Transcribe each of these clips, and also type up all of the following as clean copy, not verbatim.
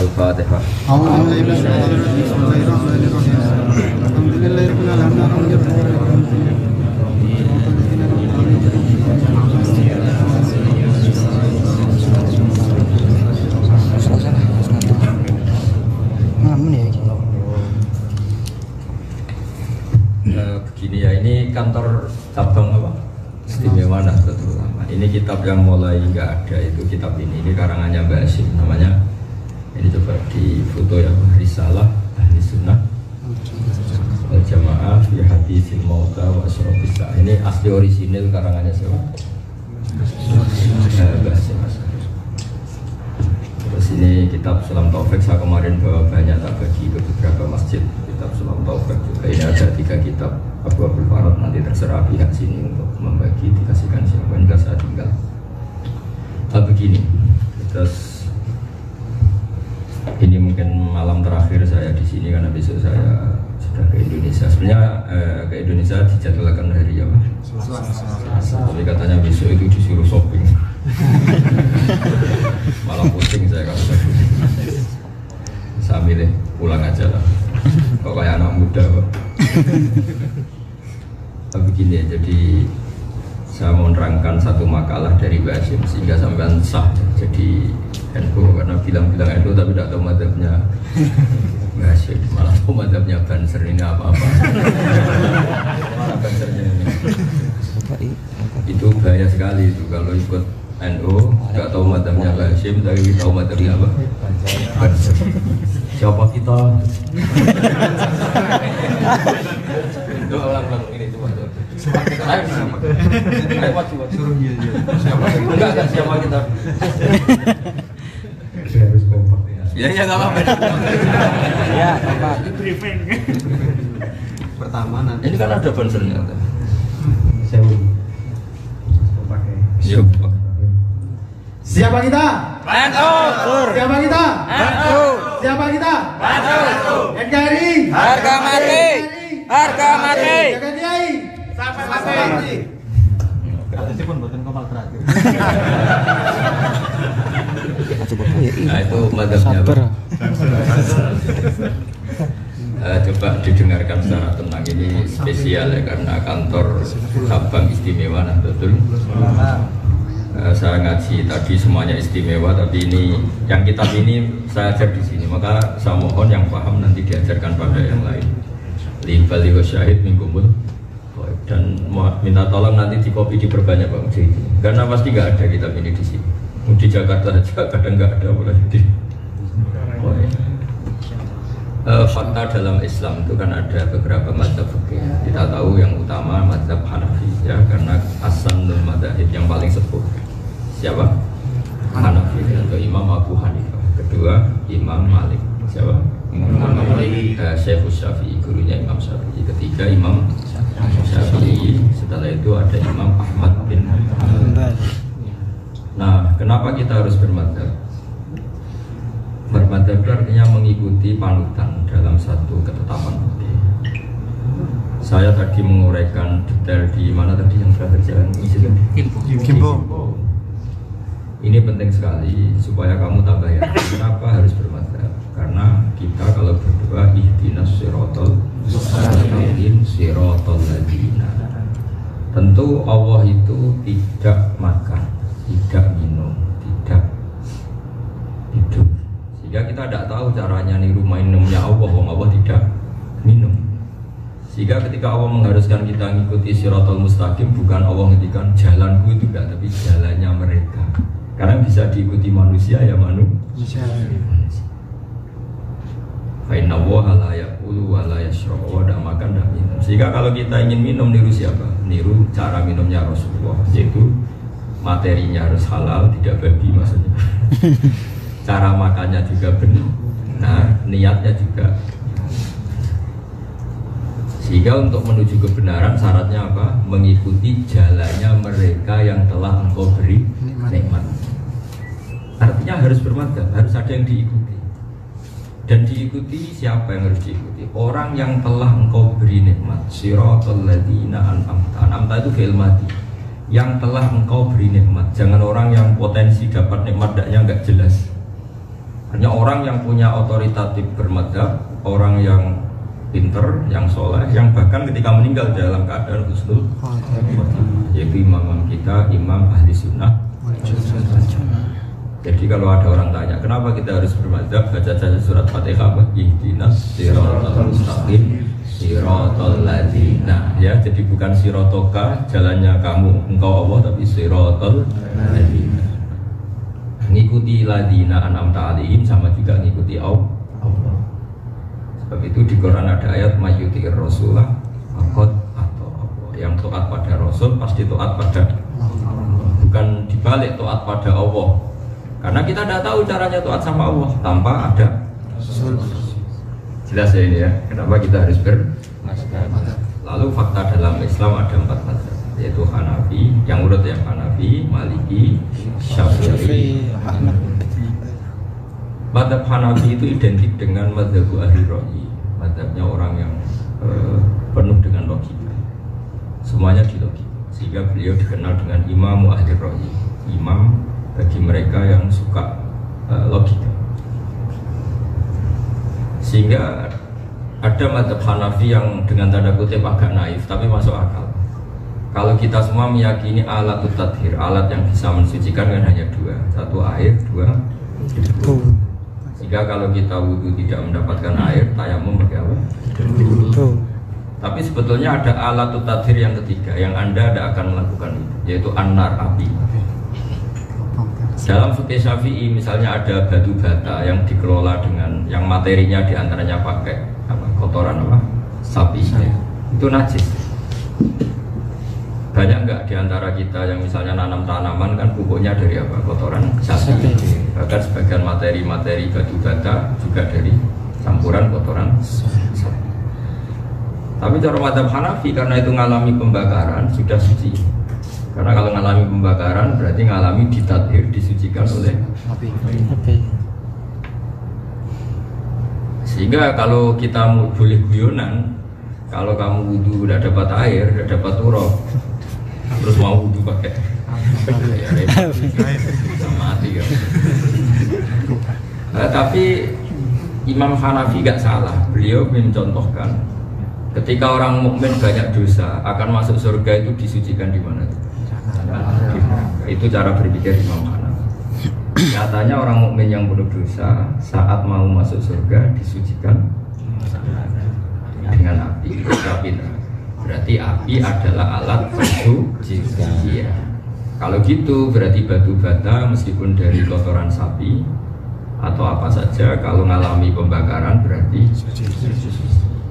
Al-Fatihah. Begini ya, ini kantor cabang apa? Istimewa Nahdlatul Ulama. Ini kitab yang mulai nggak ada, itu kitab ini karangannya Mbak Hashim namanya. Ini coba di foto ya, Risalah Ahli Sunnah Wal Jamaah fi Haditsil Mauta wa Asyrafis Sa'ah. Ini asli orisinil karangannya siapa? Mbak Hashim. Terus ini kitab Sulam Taufik, saya kemarin bawa banyak, tak bagi ke beberapa masjid. Kitab Sulam Taufik juga ini ada 3 kitab. Abu Abdul Farad, nanti terserah pihak sini untuk membagi, dikasihkan siapa yang saya tinggal. Begini, terus ini mungkin malam terakhir saya di sini karena besok saya sudah ke Indonesia. Sebenarnya ke Indonesia dijadwalkan hari apa? Selasa. Tapi katanya besok itu disuruh shopping. Malah pusing saya kalau saya saya milih pulang aja lah. Kok kayak anak muda kok. Begini ya, jadi saya mau menerangkan satu makalah dari Mbak Hashim sehingga sampai sah jadi NU, karena bilang-bilang NU tapi tidak tahu madhabnya Mbak Hashim, malah tahu madhabnya Banser ini apa-apa. Malah Bansernya ini itu bahaya sekali itu kalau ikut NU tidak tahu madhabnya Mbak Hashim tapi tahu madhabnya apa? Banser. Siapa kita? Itu ulang-ulang ini coba. Ayo siapa? Ayo coba suruh iya. Siapa? Enggak siapa kita? Harus kompak ya. Ya enggak apa-apa. Ya, kompak. Briefing. Pertama nanti. Ini kan ada bansernya. Sewu. Pakai. Siap. Siapa kita? NU. Siapa kita? NU. Siapa kita? NU. NKRI. Harga mati. Harga mati. Jaga Kiai. Sampai mati. Atasnya pun buatan kopal terakhir. Nah itu madhabnya apa? Coba didengarkan secara tenang, ini spesial ya karena kantor cabang istimewa Nahdlatul. Saya ngaji tadi semuanya istimewa, tapi ini yang kitab ini saya ajar di sini, maka saya mohon yang paham nanti diajarkan pada yang lain. Libal syahid mingkumul, dan minta tolong nanti dikopi diperbanyak Pak Mujid, karena pasti nggak ada kitab ini di sini. Di Jakarta aja kadang nggak ada, boleh di. Fakta dalam Islam itu kan ada beberapa mazhab fikih. Kita tahu yang utama mazhab Hanafi ya, karena as-sunnul madzhab yang paling sepuh. Siapa? Hanafi atau Imam Abu Hanifah. Kedua Imam Malik. Siapa? Imam Malik. Syekh Syafi'i, gurunya Imam Syafi'i. Ketiga Imam Syafi'i. Setelah itu ada Imam Ahmad bin Hanbal. Nah, kenapa kita harus bermadzhab? Bermadzhab itu artinya mengikuti panutan dalam satu ketetapan fikih. Saya tadi menguraikan detail di mana tadi yang terakhir jalan Kimpo. Ini penting sekali supaya kamu tambah yakin kenapa harus bermadzhab. Karena kita kalau berdoa ihdinas siratal mustaqim siratal ladzina. Tentu Allah itu tidak makan, tidak minum, tidak hidup. Sehingga kita tidak tahu caranya niru minumnya Allah, Allah tidak minum. Sehingga ketika Allah mengharuskan kita mengikuti siratal mustaqim, bukan Allah menghentikan jalanku itu enggak, tapi jalannya mereka. Karena bisa diikuti manusia ya manusia. Fa inna Allaha la yaqulu wa la yashrabu, wa tidak makan tidak minum. Sehingga kalau kita ingin minum, niru siapa? Niru cara minumnya Rasulullah, yaitu materinya harus halal, tidak babi maksudnya. Cara makannya juga benar, nah niatnya juga. Sehingga untuk menuju kebenaran syaratnya apa? Mengikuti jalannya mereka yang telah engkau beri nikmat. Artinya harus bermadzhab, harus ada yang diikuti. Dan diikuti siapa yang harus diikuti? Orang yang telah engkau beri nikmat. Siratal ladzina an'amta. An'amta itu fi'il madhi. Yang telah engkau beri nikmat. Jangan orang yang potensi dapat nikmat daknya enggak jelas. Hanya orang yang punya otoritatif bermadzhab, orang yang pinter, yang soleh, yang bahkan ketika meninggal dalam keadaan husnul khotimah, yaitu imam kita, imam ahli sunnah. Jadi kalau ada orang tanya, kenapa kita harus bermadzhab, baca saja surat Fatihah, ihdinas siratal mustaqim, siratal ladzina. Ya, jadi bukan sirotoka, jalannya kamu, engkau Allah, tapi siratal ladzina. Ngikuti ladzina an'amta alaihim sama juga ngikuti Allah. Sebab itu di Quran ada ayat mayyutir rasulah faqad atau Allah. Yang taat pada Rasul pasti taat pada Allah. Bukan dibalik taat pada Allah. Karena kita tidak tahu caranya taat sama Allah tanpa ada Rasul. Jelas ya ini ya, kenapa kita harus Lalu fakta dalam Islam ada 4 mazhab, yaitu Hanafi, yang urut ya Hanafi, Maliki, Syafi'i, Hanafi. Mazhab Hanafi itu identik dengan mazhab ahli ra'yi, mazhabnya orang yang penuh dengan logika, semuanya di logika, sehingga beliau dikenal dengan imam ahli ra'yi, imam bagi mereka yang suka logika. Sehingga ada mazhab Hanafi yang dengan tanda kutip agak naif tapi masuk akal. Kalau kita semua meyakini alat tathhir, alat yang bisa mensucikan kan hanya 2, 1 air, 2 debu. Sehingga kalau kita wudhu tidak mendapatkan air, tayamum pakai apa? Debu. Tapi sebetulnya ada alat tathhir yang ketiga yang Anda tidak akan melakukan itu, yaitu an-nar, api. Dalam fikih Syafi'i misalnya ada batu bata yang dikelola dengan yang materinya diantaranya pakai kotoran sapi, itu najis. Banyak enggak diantara kita yang misalnya nanam tanaman kan pupuknya dari apa? Kotoran sapi. Bahkan sebagian materi-materi batu bata juga dari campuran kotoran sapi. Tapi cara mazhab Hanafi karena itu ngalami pembakaran sudah suci. Karena kalau ngalami pembakaran berarti ngalami ditathhir, disucikan oleh api. Sehingga kalau kita boleh guyonan, kalau kamu wudhu tidak dapat air, tidak dapat turab, terus mau wudhu pakai bisa mati ya. Tapi Imam Hanafi gak salah, beliau mencontohkan ketika orang mukmin banyak dosa akan masuk surga itu disucikan di mana? Itu cara berpikir Imam Hanafi. Nyatanya orang mukmin yang penuh dosa saat mau masuk surga disucikan dengan api. Berarti api adalah alat pensuci. Ya. Kalau gitu berarti batu bata meskipun dari kotoran sapi atau apa saja kalau mengalami pembakaran berarti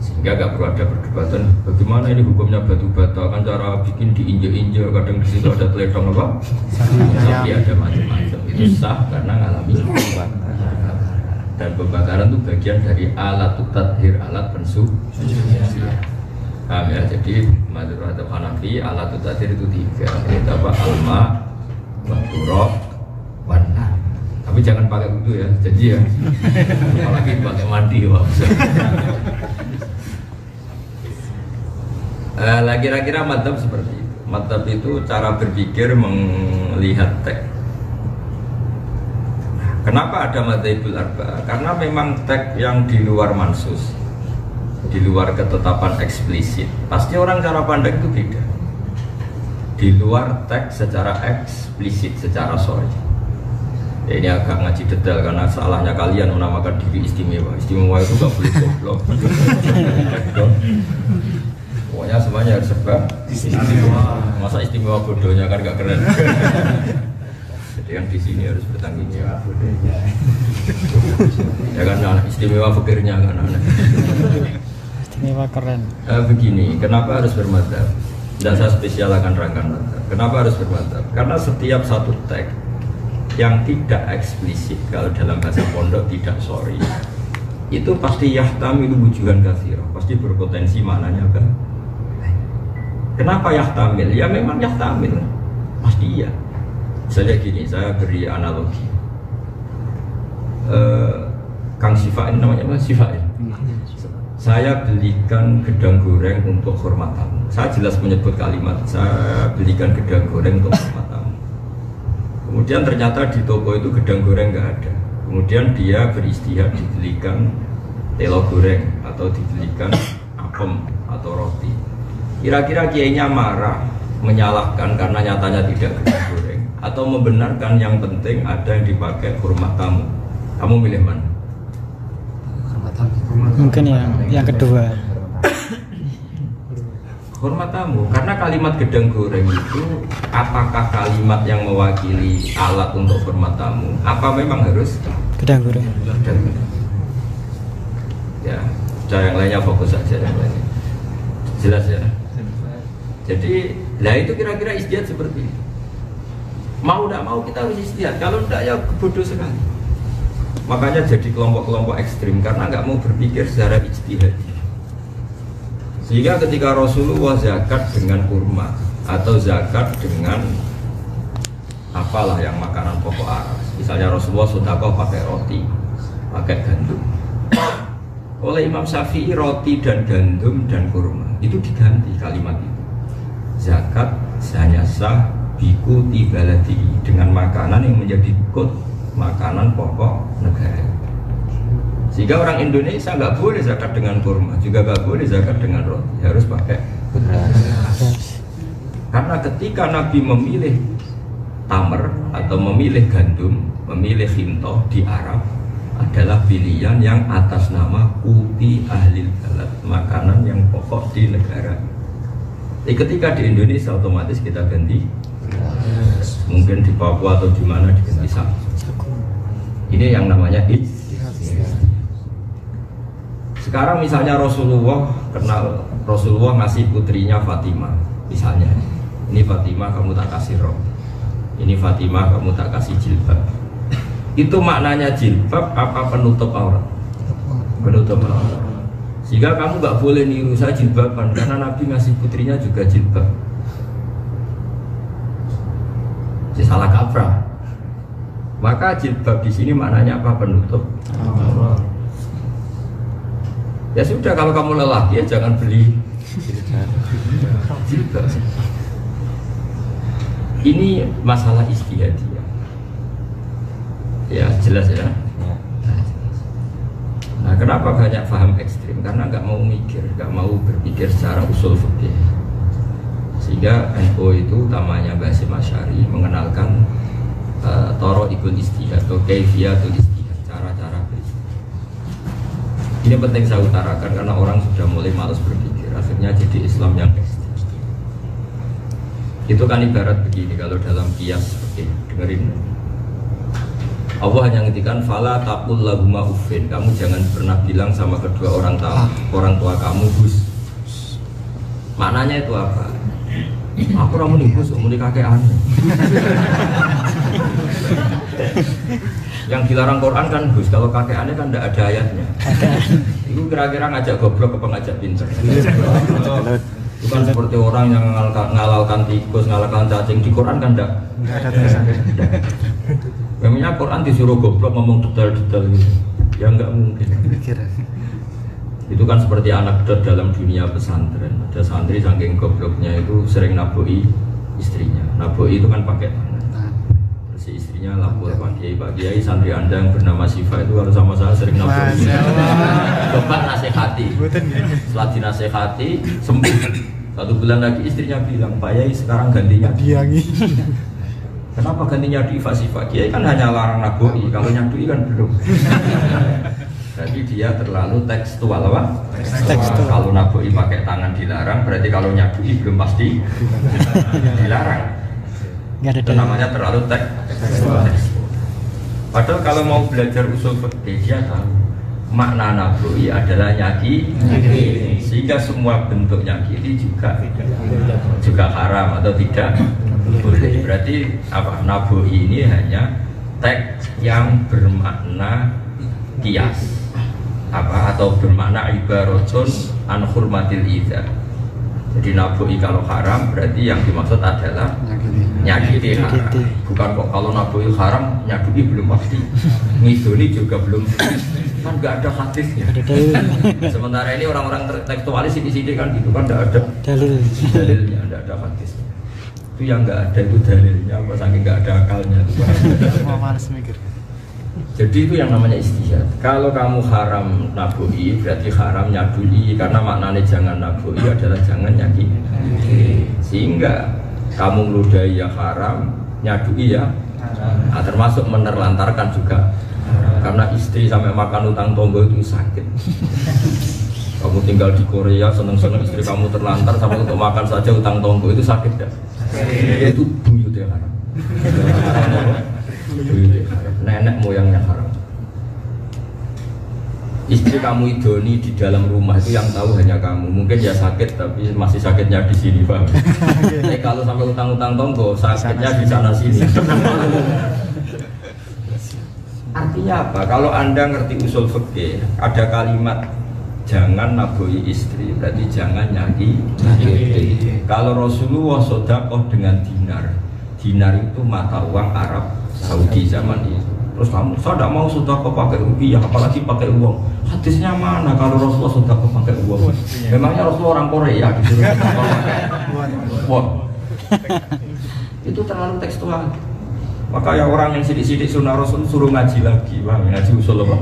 sehingga gak perlu ada perdebatan bagaimana ini hukumnya batu bata, kan cara bikin diinjek-injek, kadang di situ ada teledong apa? Tapi ada macam-macam, itu sah karena ngalami pembakaran. Dan pembakaran itu bagian dari alat tathhir, alat pensuci. Paham ya? Jadi mazhab Hanafi alat tathhir itu 3, yaitu apa? Alma, turab, warna. Tapi jangan pakai wudu ya, janji ya. Apalagi pakai mandi wah. Kira-kira madhab seperti itu. Madhab itu cara berpikir melihat teks. Kenapa ada madhabul arba? Karena memang teks yang di luar mansus, di luar ketetapan eksplisit, pasti orang cara pandang itu beda. Di luar teks secara eksplisit, secara sorry. Ya, ini agak ngaji detail karena salahnya kalian menamakan diri istimewa. Istimewa itu gak boleh goblok. Pokoknya semuanya harus serba istimewa. Masa istimewa bodohnya kan gak keren. Jadi yang di sini harus bertanggung jawab. Ya kan anak istimewa fakirnya kan anak. Istimewa keren. Begini, kenapa harus bermadzhab? Dan saya spesial akan rangkan madzhab. Kenapa harus bermadzhab? Karena setiap satu teks yang tidak eksplisit, kalau dalam bahasa pondok tidak sorry, itu pasti yahtamilu wujuhan katsirah, pasti berpotensi maknanya kan. Kenapa yahtamil? Ya memang yahtamil, pasti iya. Misalnya gini, saya beri analogi. Kang Sifa ini namanya apa? Sifa ya? Saya belikan gedang goreng untuk hormat tamu. Saya jelas menyebut kalimat, saya belikan gedang goreng untuk hormat tamu. Kemudian ternyata di toko itu gedang goreng nggak ada. Kemudian dia beristihad dibelikan telo goreng atau dibelikan apem atau roti. Kira-kira kiainya marah, menyalahkan karena nyatanya tidak gedang goreng, atau membenarkan yang penting ada yang dipakai hormat tamu. Kamu milih mana? Mungkin yang kedua. Hormat tamu, karena kalimat gedang goreng itu apakah kalimat yang mewakili alat untuk hormat tamu? Apa memang harus Gedang goreng. gedang goreng? Ya, yang lainnya fokus saja yang lainnya. Jelas ya. Jadi, lah itu kira-kira istihad seperti itu. Mau tidak mau kita harus istihad. Kalau tidak ya bodoh sekali. Makanya jadi kelompok-kelompok ekstrim karena nggak mau berpikir secara ijtihad. Sehingga ketika Rasulullah zakat dengan kurma atau zakat dengan apalah yang makanan pokok aras, misalnya Rasulullah sedekah pakai roti, pakai gandum. Oleh Imam Syafi'i roti dan gandum dan kurma itu diganti kalimat itu. Zakat hanya sah biku tibaladi dengan makanan yang menjadi kod makanan pokok negara. Sehingga orang Indonesia nggak boleh zakat dengan kurma, juga nggak boleh zakat dengan roti, harus pakai beras. Karena ketika Nabi memilih tamer atau memilih gandum, memilih khintoh di Arab adalah pilihan yang atas nama uti ahlil balad, makanan yang pokok di negara. Ketika di Indonesia otomatis kita ganti beras. Mungkin di Papua atau di mana diganti sagu. Ini yang namanya sekarang misalnya Rasulullah kenal, Rasulullah ngasih putrinya Fatimah misalnya, ini Fatimah kamu tak kasih rok, ini Fatimah kamu tak kasih jilbab. Itu maknanya jilbab apa penutup aurat? Penutup aurat. Sehingga kamu nggak boleh niru saya jilbaban karena Nabi ngasih putrinya juga jilbab. Jadi salah kaprah. Maka jilbab di sini maknanya apa? Penutup aurat. Ya sudah, kalau kamu lelaki ya jangan beli jilbab. Ini masalah istihadiyah. Ya jelas ya. Nah kenapa banyak paham ekstrim? Karena nggak mau mikir, nggak mau berpikir secara usul fikih. Sehingga NU itu utamanya Basim Asy'ari mengenalkan thoro'ikul istihad atau kaifiyatul istihad, cara-cara beristihad. Ini penting saya utarakan karena orang sudah mulai malas berpikir, akhirnya jadi Islam yang ekstrem. Itu kan ibarat begini, kalau dalam qiyas seperti dengerin. Allah hanya ngintikan fala taqul lahuma uffin, kamu jangan pernah bilang sama kedua orang tua kamu Gus. Maknanya itu apa? Aku ora muni Gus, muni kakean. Yang dilarang Quran kan Gus, kalau kakeannya kan tidak ada ayatnya. Itu kira-kira ngajak goblok apa ngajak pinter. Bukan seperti orang yang ngalalkan tikus, ngalalkan cacing. Di Quran kan tidak ada tulisan. Memangnya Quran disuruh goblok ngomong detail-detail gitu. Ya nggak mungkin. Itu kan seperti anekdot dalam dunia pesantren. Ada santri saking gobloknya itu sering naboi istrinya. Naboi itu kan pakai tangan. Terus si istrinya lapor Pak Kiai, santri Anda yang bernama Siva itu kalau sama saya sering naboi. Coba nasihati. Setelah dinasihati sembuh. 1 bulan lagi istrinya bilang, Pak Yai sekarang gantinya diangi. Kenapa gantinya di Siva? Kiai kan hanya larang naboi, kalau nyadui kan belum. Jadi dia terlalu tekstual apa? Tekstual. Kalau naboi pakai tangan dilarang, berarti kalau nyadui belum pasti dilarang. Itu namanya terlalu tekstual. Padahal kalau mau belajar usul fikih dia tahu makna naboi adalah nyaki, sehingga semua bentuk nyakiti juga haram atau tidak boleh. Berarti apa? Naboi ini hanya teks yang bermakna kias apa atau bermakna ibaratun an hurmatil idza. Jadi naboi kalau haram berarti yang dimaksud adalah nyakiti haram. Bukan kok kalau naboi haram nyakiti belum pasti, ngidoni juga belum, kan nggak ada hadisnya. Sementara ini orang-orang tekstualis sini kan gitu kan, nggak ada dalilnya, nggak ada hadisnya. Itu yang nggak ada itu dalilnya apa, saking nggak ada akalnya itu. Mau malas mikir. Jadi itu yang namanya istihad. Kalau kamu haram naboi berarti haram nyadui, karena maknanya jangan naboi adalah jangan nyakiti. Sehingga kamu meludahi ya haram, nyadui ya nah, termasuk menerlantarkan juga. Karena istri sampai makan utang tonggo itu sakit. Kamu tinggal di Korea seneng-seneng istri kamu terlantar sampai untuk makan saja utang tonggo itu sakit dah. Itu buyut yang haram. Nenek moyangnya haram. Istri kamu idoni di dalam rumah itu yang tahu hanya kamu. Mungkin ya sakit tapi masih sakitnya di sini, Bang. Tapi kalau sampai utang-utang tonggo sakitnya di sana sini. Artinya apa? Kalau Anda ngerti usul fikih, ada kalimat jangan naboi istri, berarti jangan nyakiti. Kalau Rasulullah sedekah dengan dinar. Dinar itu mata uang Arab Saudi zaman itu. Terus kamu, saya tidak mau sedekah pakai rupiah, apalagi pakai uang. Hadisnya mana kalau Rasulullah sedekah pakai uang? Memangnya Rasulullah orang Korea disuruh pakai uang? Itu terlalu tekstual. Maka ya orang yang sidik-sidik sunnah Rasul suruh ngaji lagi, bang, ngaji usul apa?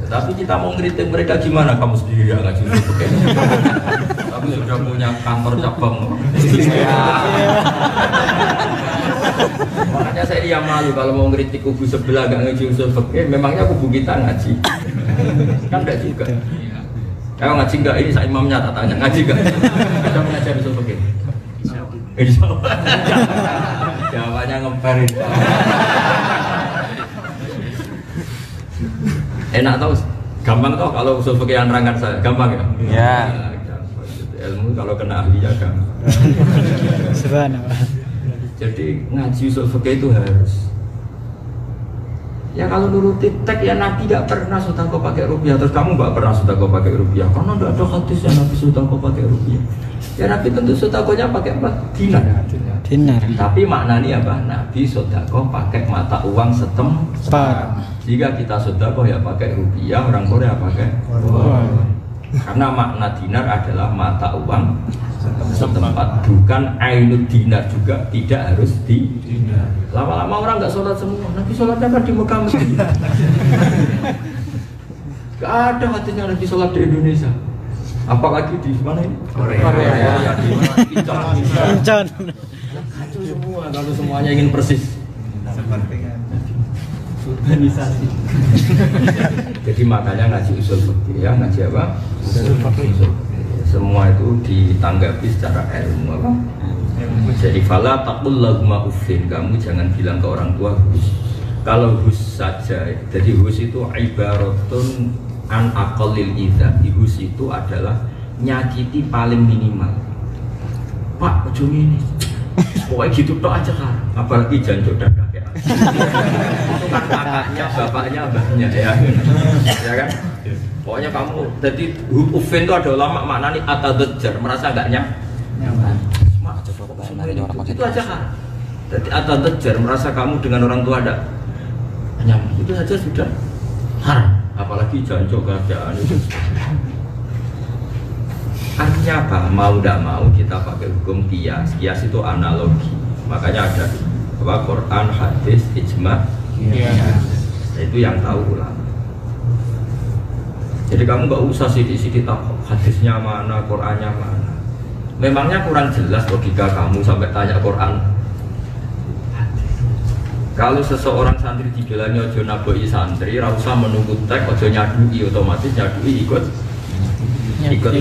Tapi kita mau ngeritik mereka gimana? Kamu sendiri yang ngaji usul pakai. Tapi sudah punya kantor cabang. Makanya saya dia malu kalau mau ngeritik kubu sebelah gak ngaji usul fikih, memangnya kubu kita ngaji? Kan enggak juga. Kalau ngaji enggak, ini saya imamnya tak tanya, ngaji enggak? Kita mengajar usul fikih. Insyaallah. Jawabannya ngeperin. Enak tau, gampang tau kalau usul fikih yang nerangkan saya, gampang ya? Ya. Ilmu kalau kena ahli ya gampang. Subhanallah. Jadi ngaji usul fikih itu harus. Ya kalau nuruti tek ya Nabi tidak pernah sedekah pakai rupiah, terus kamu nggak pernah sedekah pakai rupiah karena tidak ada hadis yang Nabi sedekah pakai rupiah. Ya Nabi tentu sedekahnya pakai apa? Dinar. Dinar. Tapi maknanya apa? Nabi sedekah pakai mata uang setempat. Jika kita sedekah ya pakai rupiah, orang Korea pakai uang. Karena makna dinar adalah mata uang setempat, bukan ainul dinar, juga tidak harus di dinar. Lama-lama orang nggak sholat semua, Nabi sholatnya kan di Mekah Medina. Gak ada hadisnya Nabi sholat di Indonesia, apalagi di mana ini? Korea. Ya, di mana? Incon. Kacau semua kalau semuanya ingin persis. Organisasi. Jadi makanya ngaji usul fikih ya, ngaji apa? Usul fikih. Semua itu ditanggapi secara ilmu apa? Jadi fala taqul lahuma uffin, kamu jangan bilang ke orang tua hus. Kalau hus saja, jadi hus itu ibaratun an aqallil idza. Hus itu adalah nyakiti paling minimal. Pak, ojo ini. Pokoknya gitu tok aja kan. Apalagi jancuk dan kakek. Itu kan kakaknya, bapaknya, mbahnya ya. Ya kan? Pokoknya kamu, jadi ufin itu ada ulama maknanya atadajjar, merasa enggak nyaman. Itu aja kan. Jadi atadajjar, merasa kamu dengan orang tua ada nyaman. Itu saja sudah haram. Apalagi jancuk keadaan itu. Artinya apa? Mau tidak mau kita pakai hukum kias. Kias itu analogi. Makanya ada apa? Quran, hadis, ijma. Itu yang tahu ulama. Jadi kamu nggak usah sidik-sidik tak hadisnya mana, Qurannya mana. Memangnya kurang jelas logika kamu sampai tanya Quran. Kalau seseorang santri dibilangnya ojo naboi santri, rasa menunggu tek, ojo nyadui, otomatis nyadui ikut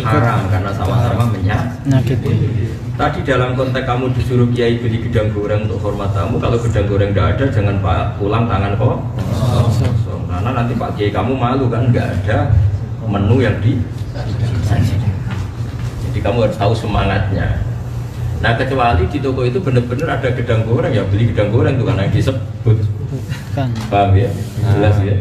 haram karena sama-sama menyakiti. Tadi dalam konteks kamu disuruh kiai beli gedang goreng untuk hormat tamu, kalau gedang goreng tidak ada jangan pulang tangan kok. Karena nanti Pak Kiai kamu malu kan nggak ada menu yang disajikan. Jadi kamu harus tahu semangatnya. Nah kecuali di toko itu benar-benar ada gedang goreng, ya beli gedang goreng itu karena yang disebut. Paham ya? Jelas ya?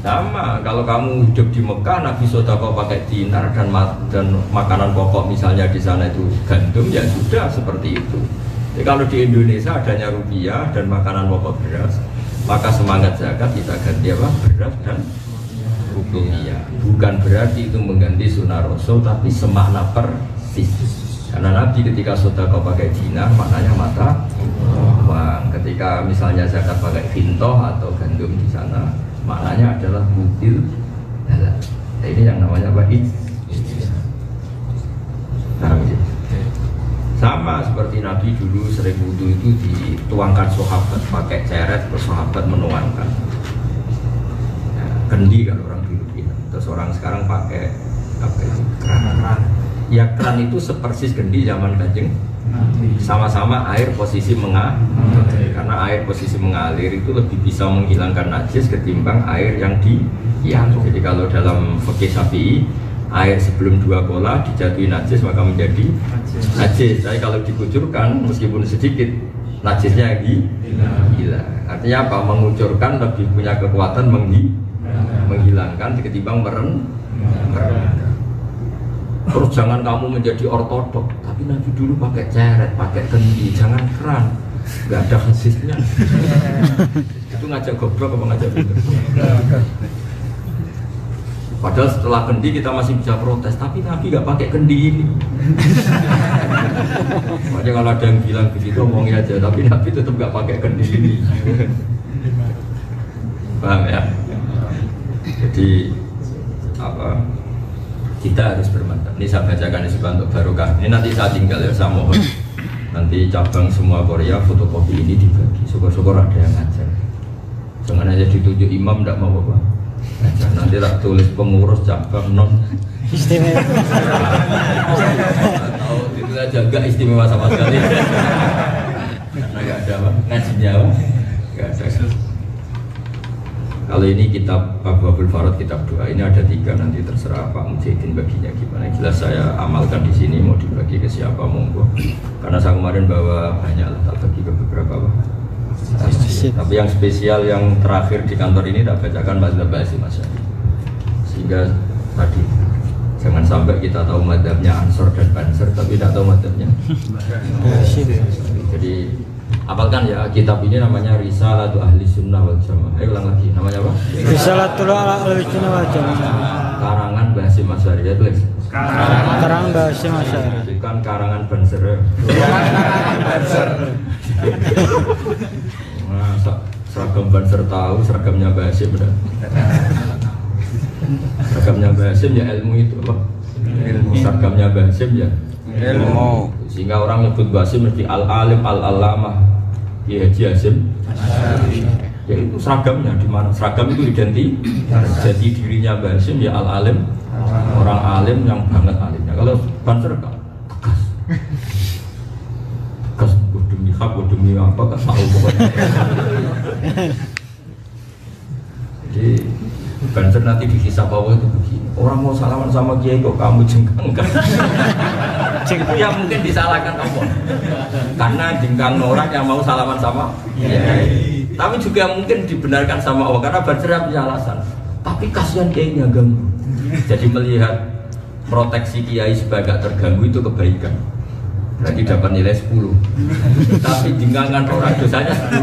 Sama kalau kamu hidup di Mekah, Nabi sedekah pakai dinar dan makanan pokok misalnya di sana itu gandum, ya sudah seperti itu. Jadi kalau di Indonesia adanya rupiah dan makanan pokok beras, maka semangat zakat kita ganti apa? Beras dan rupiah. Bukan berarti itu mengganti sunnah Rasul, tapi semakna persis. Karena Nabi ketika sedekah pakai dinar maknanya mata uang. Ketika misalnya zakat pakai vintoh atau gandum di sana, maknanya adalah mutil halal. Nah, ini yang namanya apa? Sama seperti Nabi dulu sering wudu itu dituangkan sahabat pakai ceret, terus sahabat menuangkan. Ya, kendi kan orang dulu gitu. Terus orang sekarang pakai apa itu? Keran. Ya keran itu sepersis kendi zaman Kanjeng. Sama-sama air posisi mengalir. Karena air posisi mengalir itu lebih bisa menghilangkan najis ketimbang air yang diam. Jadi kalau dalam fikih Syafi'i, air sebelum 2 kola dijatuhi najis maka menjadi najis. Tapi kalau dikucurkan meskipun sedikit najisnya hilang. Artinya apa? Mengucurkan lebih punya kekuatan menghilangkan ketimbang merendam. Terus jangan kamu menjadi ortodok, tapi Nabi dulu pakai ceret, pakai kendi, jangan keran, nggak ada hadisnya. Itu ngajak goblok apa ngajak bener? Padahal setelah kendi kita masih bisa protes, tapi Nabi nggak pakai kendi ini. Makanya kalau ada yang bilang begitu omongin aja, tapi Nabi tetap nggak pakai kendi ini. Paham ya? Jadi apa? Kita harus bermantap. Ini saya bacakan untuk barokah. Ini nanti saya tinggal ya, saya mohon. Nanti cabang semua Korea fotokopi ini dibagi. Syukur-syukur ada yang ngajar. Jangan aja ditunjuk imam, tidak mau apa. Nanti tak tulis pengurus cabang non istimewa. Atau itu aja gak istimewa sama sekali. Karena gak ada apa, ngajinya apa, gak ada. Kalau ini kitab Abu Abdul Farad, kitab doa ini ada 3, nanti terserah Pak Mujahidin baginya gimana. Jelas saya amalkan di sini, mau dibagi ke siapa monggo. Karena saya kemarin bawa banyak lah, tak bagi ke beberapa apa. Tapi yang spesial yang terakhir di kantor ini tak bacakan mazhab Basim Asy'ari. Sehingga tadi jangan sampai kita tahu mazhabnya Ansor dan Banser tapi tidak tahu mazhabnya Basim. Jadi apalkan ya, kitab ini namanya Risalatul Ahli Sunnah wal Jamaah. Ayo ulang lagi, namanya apa? Risalatul Ahli Sunnah wal Jamaah. Karangan Basim Asy'ari, ya tulis. Karangan Basim Asy'ari. Bukan karangan Banser. Banser. Nah, seragam Banser tahu, seragamnya Basim udah. Seragamnya Basim ya ilmu itu apa? Ilmu. Seragamnya Basim ya ilmu. Sehingga orang nyebut Basim mesti al-alim al-alamah Kiai Haji Hasyim. Ya itu seragamnya di mana? Seragam itu identik. Jadi dirinya Basim ya al-alim, orang alim yang banget alimnya. Kalau Banser kan tegas. Tegas demi hak, demi apa kan tahu pokoknya. Jadi Banser nanti dihisab bahwa itu begini. Orang mau salaman sama Kiai kok kamu jengkang kan? Ya mungkin disalahkan Allah. Karena jengkang orang yang mau salaman sama Kiai. Tapi juga mungkin dibenarkan sama Allah karena Banser punya alasan. Tapi kasihan Kiai-nya ganggu. Jadi melihat proteksi Kiai sebagai terganggu itu kebaikan. Berarti dapat nilai 10. Tapi jengkangan orang dosanya 10.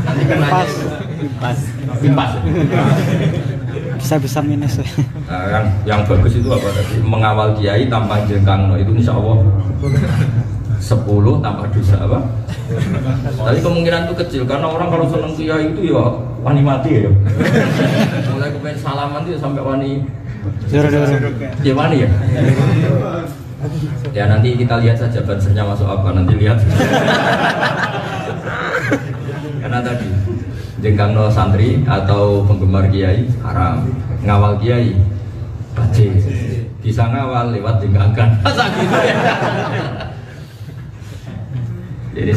Nanti kenanya Impas. Bisa minus. Nah, yang bagus itu apa tadi? Mengawal Kiai tanpa jengkang, itu insya Allah 10 tanpa dosa apa? Tapi kemungkinan itu kecil karena orang kalau seneng Kiai itu ya wani mati ya. Mulai kepengen salaman itu sampai wani. Ya wani ya. Ya nanti kita lihat saja Bansernya masuk apa, nanti lihat. Karena tadi jengkang no santri atau penggemar Kiai haram, ngawal Kiai wajib. Bisa ngawal lewat jengkangkan. Masa gitu ya. Jadi